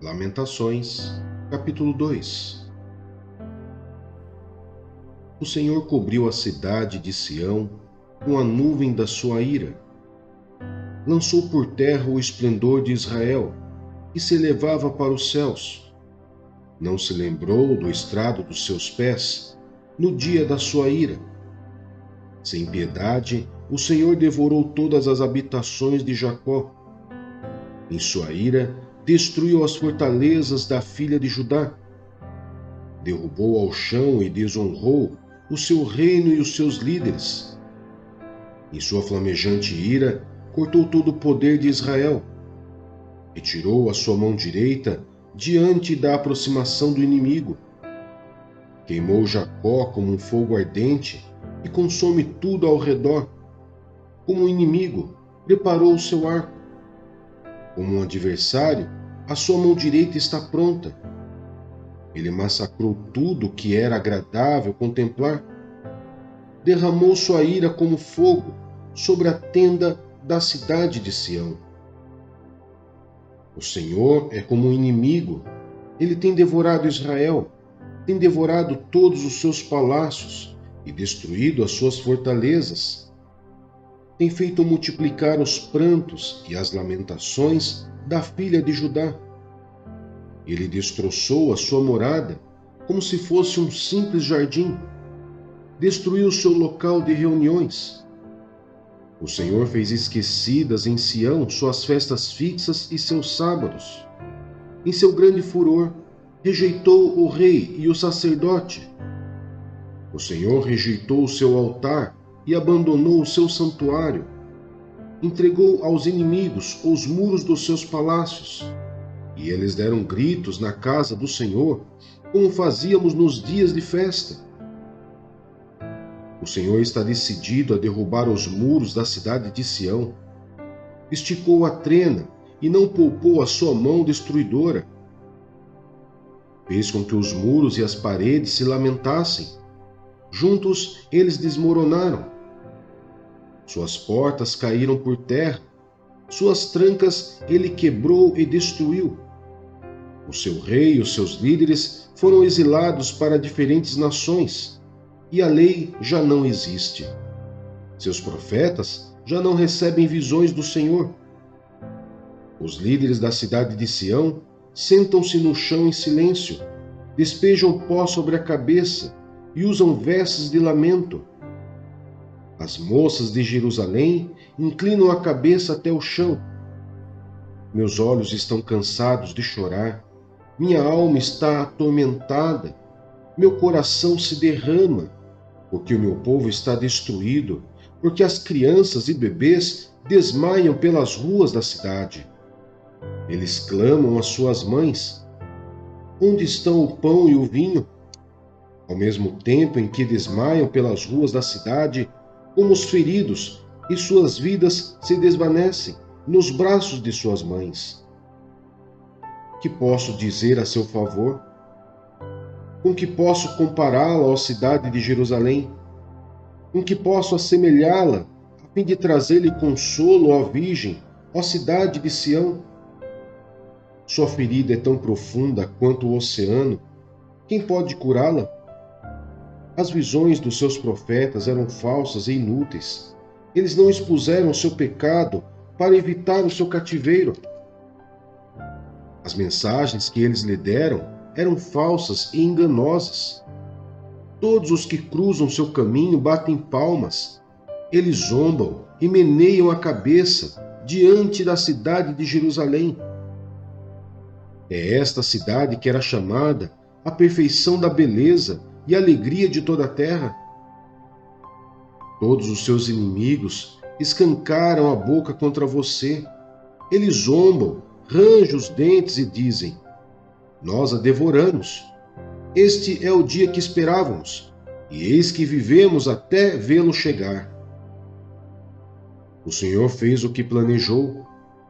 Lamentações, capítulo 2. O Senhor cobriu a cidade de Sião com a nuvem da sua ira. Lançou por terra o esplendor de Israel, que se elevava para os céus. Não se lembrou do estrado dos seus pés no dia da sua ira. Sem piedade, o Senhor devorou todas as habitações de Jacó. Em sua ira, destruiu as fortalezas da filha de Judá. Derrubou ao chão e desonrou o seu reino e os seus líderes. Em sua flamejante ira, cortou todo o poder de Israel. Retirou a sua mão direita diante da aproximação do inimigo. Queimou Jacó como um fogo ardente e consome tudo ao redor. Como um inimigo, preparou o seu arco. Como um adversário, a sua mão direita está pronta. Ele massacrou tudo o que era agradável contemplar. Derramou sua ira como fogo sobre a tenda da cidade de Sião. O Senhor é como um inimigo. Ele tem devorado Israel, tem devorado todos os seus palácios e destruído as suas fortalezas. Tem feito multiplicar os prantos e as lamentações da filha de Judá. Ele destroçou a sua morada como se fosse um simples jardim. Destruiu seu local de reuniões. O Senhor fez esquecidas em Sião suas festas fixas e seus sábados. Em seu grande furor, rejeitou o rei e o sacerdote. O Senhor rejeitou o seu altar e abandonou o seu santuário. Entregou aos inimigos os muros dos seus palácios. E eles deram gritos na casa do Senhor, como fazíamos nos dias de festa. O Senhor está decidido a derrubar os muros da cidade de Sião. Esticou a trena e não poupou a sua mão destruidora. Fez com que os muros e as paredes se lamentassem. Juntos eles desmoronaram. Suas portas caíram por terra. Suas trancas ele quebrou e destruiu. O seu rei e os seus líderes foram exilados para diferentes nações, e a lei já não existe. Seus profetas já não recebem visões do Senhor. Os líderes da cidade de Sião sentam-se no chão em silêncio, despejam pó sobre a cabeça e usam vestes de lamento. As moças de Jerusalém inclinam a cabeça até o chão. Meus olhos estão cansados de chorar, minha alma está atormentada, meu coração se derrama, porque o meu povo está destruído, porque as crianças e bebês desmaiam pelas ruas da cidade. Eles clamam às suas mães: onde estão o pão e o vinho? Ao mesmo tempo em que desmaiam pelas ruas da cidade, como os feridos, e suas vidas se desvanecem nos braços de suas mães. Que posso dizer a seu favor? Com que posso compará-la, ó cidade de Jerusalém? Com que posso assemelhá-la, a fim de trazer-lhe consolo, ó Virgem, ó cidade de Sião? Sua ferida é tão profunda quanto o oceano. Quem pode curá-la? As visões dos seus profetas eram falsas e inúteis. Eles não expuseram o seu pecado para evitar o seu cativeiro. As mensagens que eles lhe deram eram falsas e enganosas. Todos os que cruzam seu caminho batem palmas. Eles zombam e meneiam a cabeça diante da cidade de Jerusalém. É esta cidade que era chamada a perfeição da beleza e a alegria de toda a terra. Todos os seus inimigos escancaram a boca contra você. Eles zombam, rangem os dentes e dizem: nós a devoramos. Este é o dia que esperávamos, e eis que vivemos até vê-lo chegar. O Senhor fez o que planejou,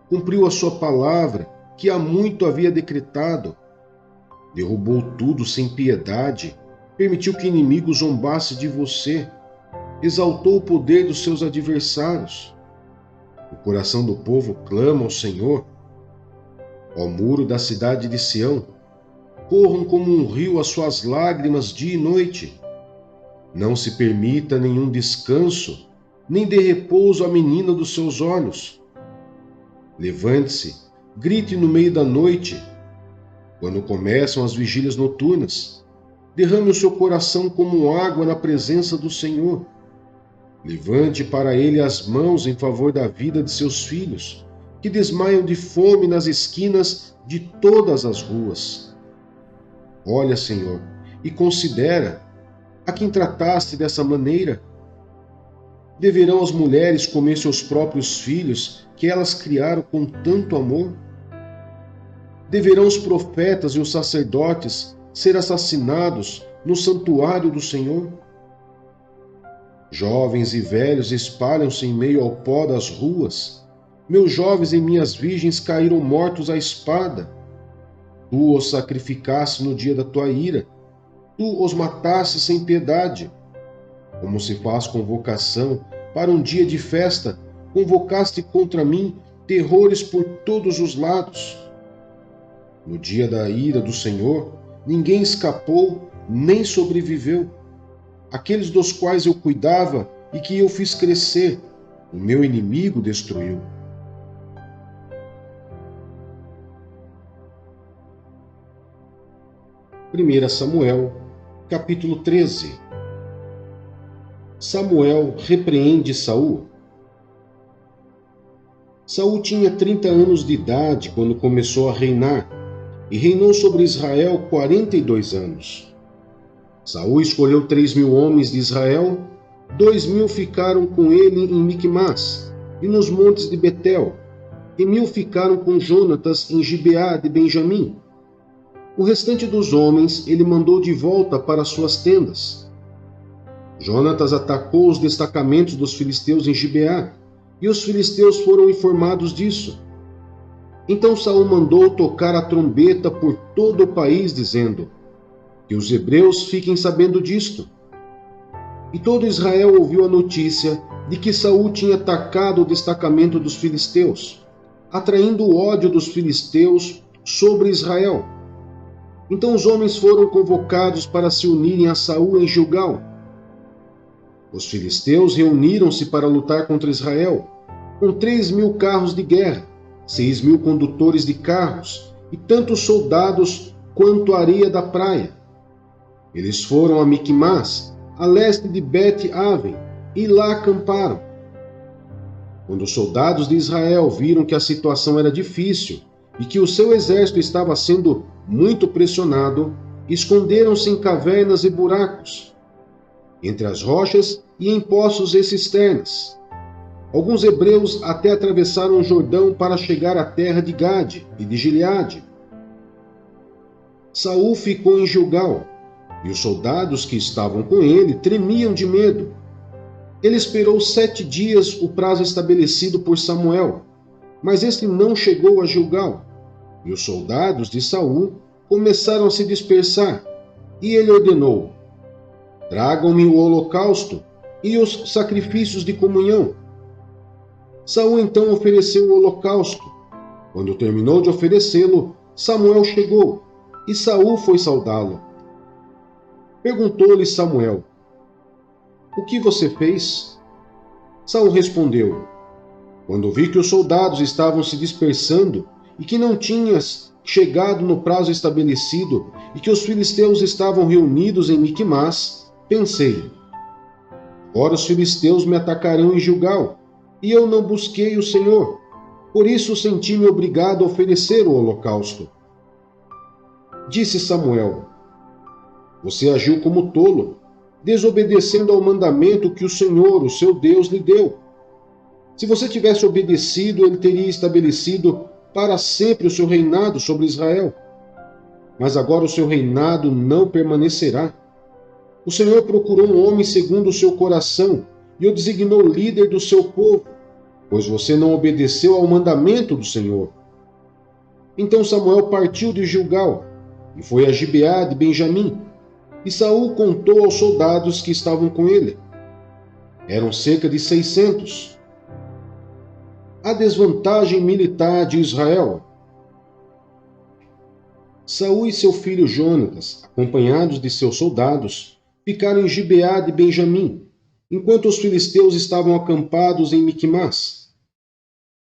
cumpriu a sua palavra, que há muito havia decretado. Derrubou tudo sem piedade, permitiu que inimigos zombassem de você, exaltou o poder dos seus adversários. O coração do povo clama ao Senhor. Ó muro da cidade de Sião, corram como um rio as suas lágrimas dia e noite. Não se permita nenhum descanso, nem dê repouso à menina dos seus olhos. Levante-se, grite no meio da noite, quando começam as vigílias noturnas. Derrame o seu coração como água na presença do Senhor. Levante para ele as mãos em favor da vida de seus filhos, que desmaiam de fome nas esquinas de todas as ruas. Olha, Senhor, e considera a quem trataste dessa maneira. Deverão as mulheres comer seus próprios filhos, que elas criaram com tanto amor? Deverão os profetas e os sacerdotes ser assassinados no santuário do Senhor? Jovens e velhos espalham-se em meio ao pó das ruas. Meus jovens e minhas virgens caíram mortos à espada. Tu os sacrificaste no dia da tua ira. Tu os mataste sem piedade. Como se faz convocação para um dia de festa, convocaste contra mim terrores por todos os lados. No dia da ira do Senhor, ninguém escapou nem sobreviveu. Aqueles dos quais eu cuidava e que eu fiz crescer, o meu inimigo destruiu. Primeira Samuel, capítulo 13. Samuel repreende Saul. Saul tinha 30 anos de idade quando começou a reinar, e reinou sobre Israel 42 anos. Saul escolheu 3.000 homens de Israel, 2.000 ficaram com ele em Micmás e nos montes de Betel, e 1.000 ficaram com Jonatas em Gibeá de Benjamim. O restante dos homens ele mandou de volta para suas tendas. Jonatas atacou os destacamentos dos filisteus em Gibeá, e os filisteus foram informados disso. Então Saul mandou tocar a trombeta por todo o país, dizendo: que os hebreus fiquem sabendo disto. E todo Israel ouviu a notícia de que Saul tinha atacado o destacamento dos filisteus, atraindo o ódio dos filisteus sobre Israel. Então os homens foram convocados para se unirem a Saul em Gilgal. Os filisteus reuniram-se para lutar contra Israel, com 3.000 carros de guerra, 6.000 condutores de carros, e tantos soldados quanto a areia da praia. Eles foram a Micmás, a leste de Bet-Aven, e lá acamparam. Quando os soldados de Israel viram que a situação era difícil e que o seu exército estava sendo muito pressionado, esconderam-se em cavernas e buracos, entre as rochas e em poços e cisternas. Alguns hebreus até atravessaram o Jordão para chegar à terra de Gade e de Gileade. Saul ficou em Gilgal, e os soldados que estavam com ele tremiam de medo. Ele esperou 7 dias o prazo estabelecido por Samuel, mas este não chegou a Gilgal, e os soldados de Saul começaram a se dispersar, e ele ordenou: tragam-me o holocausto e os sacrifícios de comunhão. Saul então ofereceu o holocausto. Quando terminou de oferecê-lo, Samuel chegou, e Saul foi saudá-lo. Perguntou-lhe Samuel: o que você fez? Saul respondeu: quando vi que os soldados estavam se dispersando e que não tinhas chegado no prazo estabelecido e que os filisteus estavam reunidos em Micmás, pensei: agora os filisteus me atacarão em Gilgal, e eu não busquei o Senhor. Por isso senti-me obrigado a oferecer o holocausto. Disse Samuel: você agiu como tolo, desobedecendo ao mandamento que o Senhor, o seu Deus, lhe deu. Se você tivesse obedecido, ele teria estabelecido para sempre o seu reinado sobre Israel. Mas agora o seu reinado não permanecerá. O Senhor procurou um homem segundo o seu coração e o designou líder do seu povo, pois você não obedeceu ao mandamento do Senhor. Então Samuel partiu de Gilgal e foi a Gibeá de Benjamim, e Saul contou aos soldados que estavam com ele. Eram cerca de 600. A desvantagem militar de Israel. Saul e seu filho Jonatas, acompanhados de seus soldados, ficaram em Gibeá de Benjamim, enquanto os filisteus estavam acampados em Miquimás.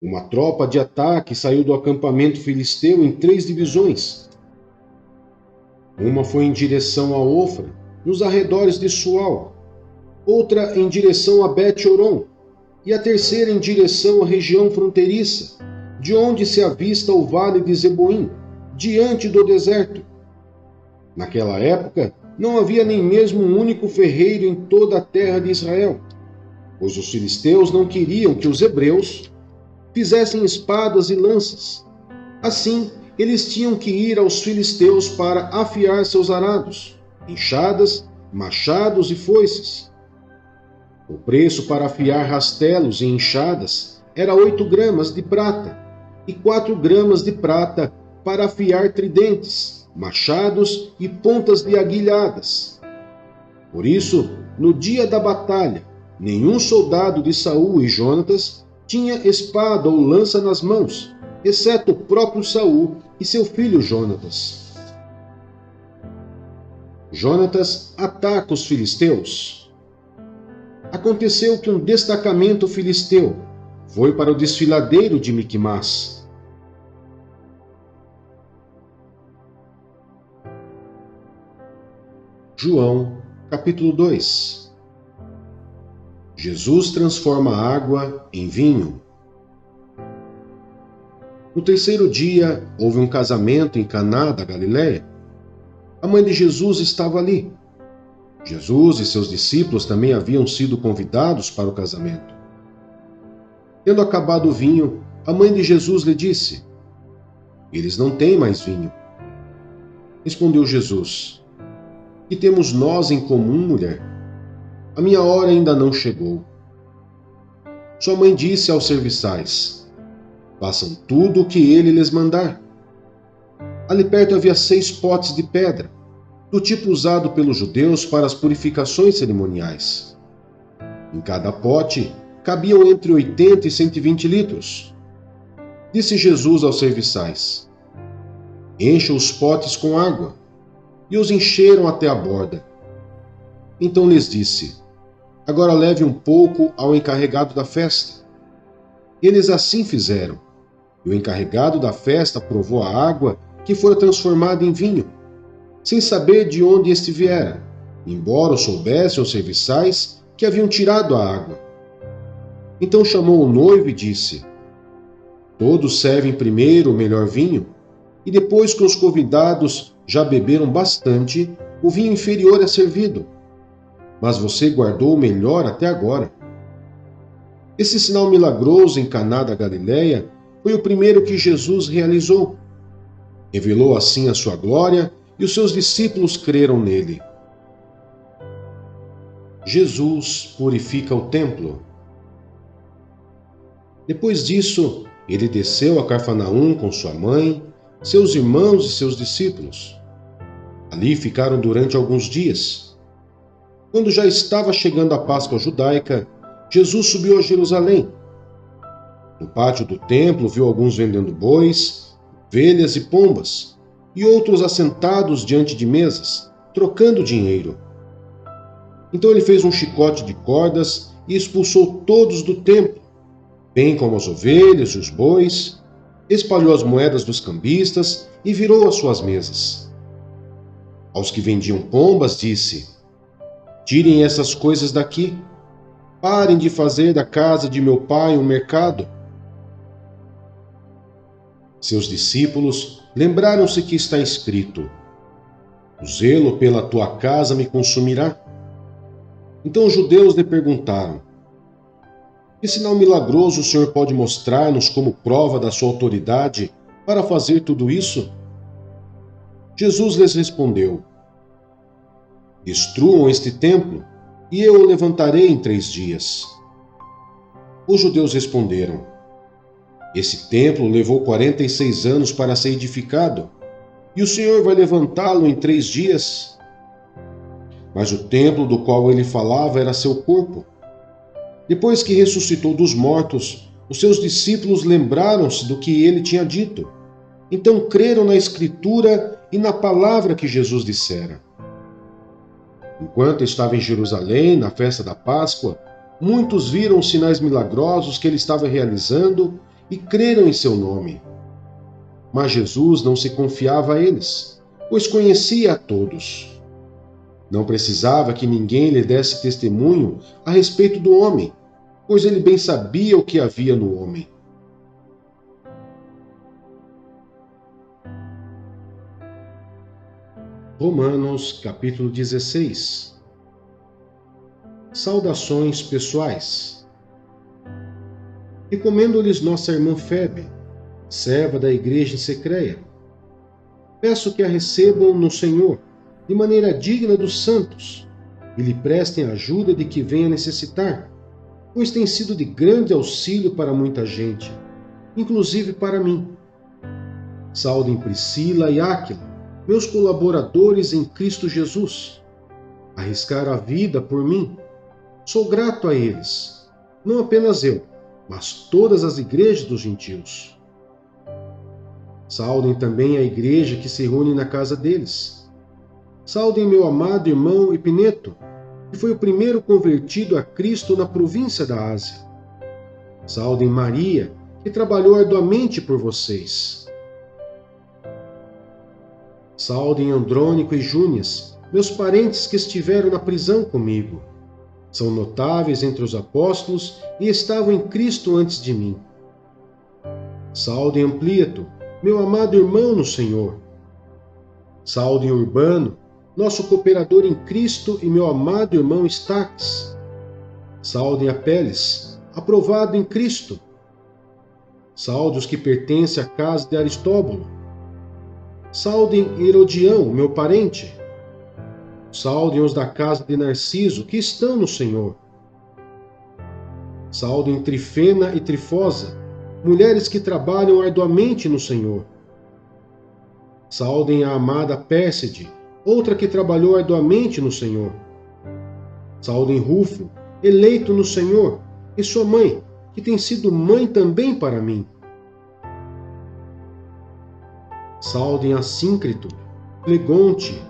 Uma tropa de ataque saiu do acampamento filisteu em 3 divisões. Uma foi em direção a Ofra, nos arredores de Sual, outra em direção a Bet-Horon, e a terceira em direção à região fronteiriça, de onde se avista o vale de Zeboim, diante do deserto. Naquela época, não havia nem mesmo um único ferreiro em toda a terra de Israel, pois os filisteus não queriam que os hebreus fizessem espadas e lanças. Assim, eles tinham que ir aos filisteus para afiar seus arados, enxadas, machados e foices. O preço para afiar rastelos e enxadas era 8 gramas de prata, e 4 gramas de prata para afiar tridentes, machados e pontas de aguilhadas. Por isso, no dia da batalha, nenhum soldado de Saul e Jonatas tinha espada ou lança nas mãos, exceto o próprio Saul e seu filho Jonatas. Jonatas ataca os filisteus. Aconteceu que um destacamento filisteu foi para o desfiladeiro de Miquimás. João, capítulo 2. Jesus transforma a água em vinho. No 3º dia, houve um casamento em Caná da Galileia. A mãe de Jesus estava ali. Jesus e seus discípulos também haviam sido convidados para o casamento. Tendo acabado o vinho, a mãe de Jesus lhe disse: "Eles não têm mais vinho." Respondeu Jesus: "Que temos nós em comum, mulher? A minha hora ainda não chegou." Sua mãe disse aos serviçais: "Façam tudo o que ele lhes mandar." Ali perto havia 6 potes de pedra, do tipo usado pelos judeus para as purificações cerimoniais. Em cada pote cabiam entre 80 e 120 litros. Disse Jesus aos serviçais: "Encham os potes com água." E os encheram até a borda. Então lhes disse: "Agora leve um pouco ao encarregado da festa." Eles assim fizeram, e o encarregado da festa provou a água que fora transformada em vinho, sem saber de onde este viera, embora o soubessem os serviçais que haviam tirado a água. Então chamou o noivo e disse: "Todos servem primeiro o melhor vinho, e depois que os convidados já beberam bastante, o vinho inferior é servido. Mas você guardou o melhor até agora." Esse sinal milagroso em Caná da Galileia foi o primeiro que Jesus realizou. Revelou assim a sua glória e os seus discípulos creram nele. Jesus purifica o templo. Depois disso, ele desceu a Cafarnaum com sua mãe, seus irmãos e seus discípulos. Ali ficaram durante alguns dias. Quando já estava chegando a Páscoa judaica, Jesus subiu a Jerusalém. No pátio do templo viu alguns vendendo bois, ovelhas e pombas, e outros assentados diante de mesas, trocando dinheiro. Então ele fez um chicote de cordas e expulsou todos do templo, bem como as ovelhas e os bois, espalhou as moedas dos cambistas e virou as suas mesas. Aos que vendiam pombas disse: "Tirem essas coisas daqui. Parem de fazer da casa de meu pai um mercado." Seus discípulos lembraram-se que está escrito: "O zelo pela tua casa me consumirá." Então os judeus lhe perguntaram: "Que sinal milagroso o Senhor pode mostrar-nos como prova da sua autoridade para fazer tudo isso?" Jesus lhes respondeu: "Destruam este templo, e eu o levantarei em 3 dias." Os judeus responderam: "Esse templo levou 46 anos para ser edificado, e o Senhor vai levantá-lo em 3 dias?" Mas o templo do qual ele falava era seu corpo. Depois que ressuscitou dos mortos, os seus discípulos lembraram-se do que ele tinha dito. Então creram na Escritura e na palavra que Jesus dissera. Enquanto estava em Jerusalém, na festa da Páscoa, muitos viram os sinais milagrosos que ele estava realizando e creram em seu nome. Mas Jesus não se confiava a eles, pois conhecia a todos. Não precisava que ninguém lhe desse testemunho a respeito do homem, pois ele bem sabia o que havia no homem. Romanos, capítulo 16. Saudações pessoais. Recomendo-lhes nossa irmã Febe, serva da igreja em Secreia. Peço que a recebam no Senhor, de maneira digna dos santos, e lhe prestem a ajuda de que venha necessitar, pois tem sido de grande auxílio para muita gente, inclusive para mim. Saudem Priscila e Áquila, meus colaboradores em Cristo Jesus. Arriscaram a vida por mim. Sou grato a eles, não apenas eu, mas todas as igrejas dos gentios. Saudem também a igreja que se reúne na casa deles. Saudem meu amado irmão Epineto, que foi o primeiro convertido a Cristo na província da Ásia. Saudem Maria, que trabalhou arduamente por vocês. Saudem Andrônico e Júnias, meus parentes que estiveram na prisão comigo. São notáveis entre os apóstolos e estavam em Cristo antes de mim. Saudem Amplíato, meu amado irmão no Senhor. Saudem Urbano, nosso cooperador em Cristo, e meu amado irmão Estaques. Saudem Apeles, aprovado em Cristo. Saudem os que pertencem à casa de Aristóbulo. Saudem Herodião, meu parente. Saudem os da casa de Narciso, que estão no Senhor. Saudem Trifena e Trifosa, mulheres que trabalham arduamente no Senhor. Saudem a amada Pérside, outra que trabalhou arduamente no Senhor. Saudem Rufo, eleito no Senhor, e sua mãe, que tem sido mãe também para mim. Saudem Assíncrito, Flegonte,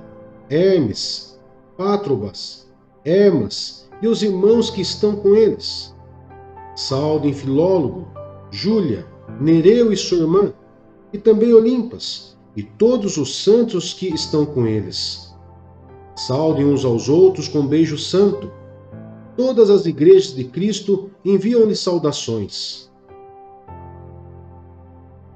Hermes, Pátrobas, Hermas e os irmãos que estão com eles. Saudem Filólogo, Júlia, Nereu e sua irmã, e também Olimpas, e todos os santos que estão com eles. Saudem uns aos outros com beijo santo. Todas as igrejas de Cristo enviam-lhe saudações.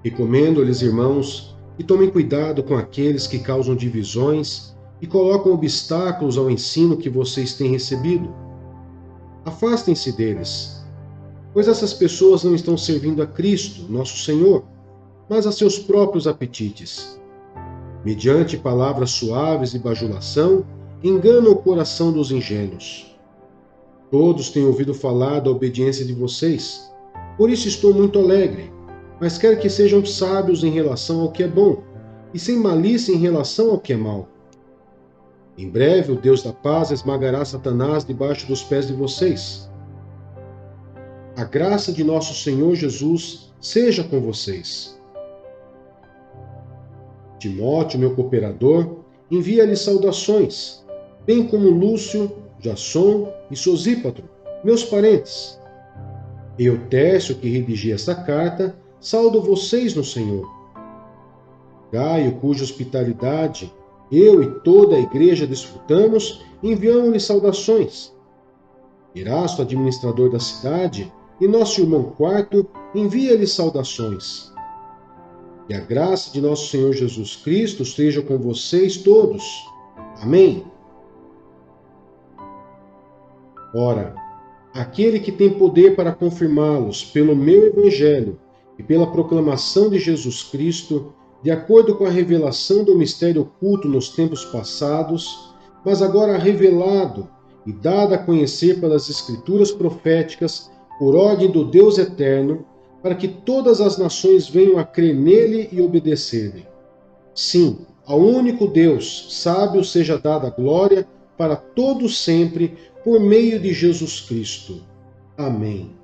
Recomendo-lhes, irmãos, que tomem cuidado com aqueles que causam divisões e colocam obstáculos ao ensino que vocês têm recebido. Afastem-se deles, pois essas pessoas não estão servindo a Cristo, nosso Senhor, mas a seus próprios apetites. Mediante palavras suaves e bajulação, enganam o coração dos ingênuos. Todos têm ouvido falar da obediência de vocês, por isso estou muito alegre, mas quero que sejam sábios em relação ao que é bom, e sem malícia em relação ao que é mal. Em breve o Deus da paz esmagará Satanás debaixo dos pés de vocês. A graça de nosso Senhor Jesus seja com vocês. Timóteo, meu cooperador, envia-lhe saudações, bem como Lúcio, Jasson e Sosípatro, meus parentes. Eutércio, que redigi esta carta, saudo vocês no Senhor. Gaio, cuja hospitalidade eu e toda a igreja desfrutamos, enviamos-lhe saudações. Erasto, administrador da cidade, e nosso irmão Quarto, envia-lhe saudações. Que a graça de nosso Senhor Jesus Cristo esteja com vocês todos. Amém. Ora, aquele que tem poder para confirmá-los pelo meu evangelho e pela proclamação de Jesus Cristo, de acordo com a revelação do mistério oculto nos tempos passados, mas agora revelado e dado a conhecer pelas Escrituras proféticas, por ordem do Deus eterno, para que todas as nações venham a crer nele e obedecer-lhe. Sim, ao único Deus, sábio seja dada a glória para todos sempre, por meio de Jesus Cristo. Amém.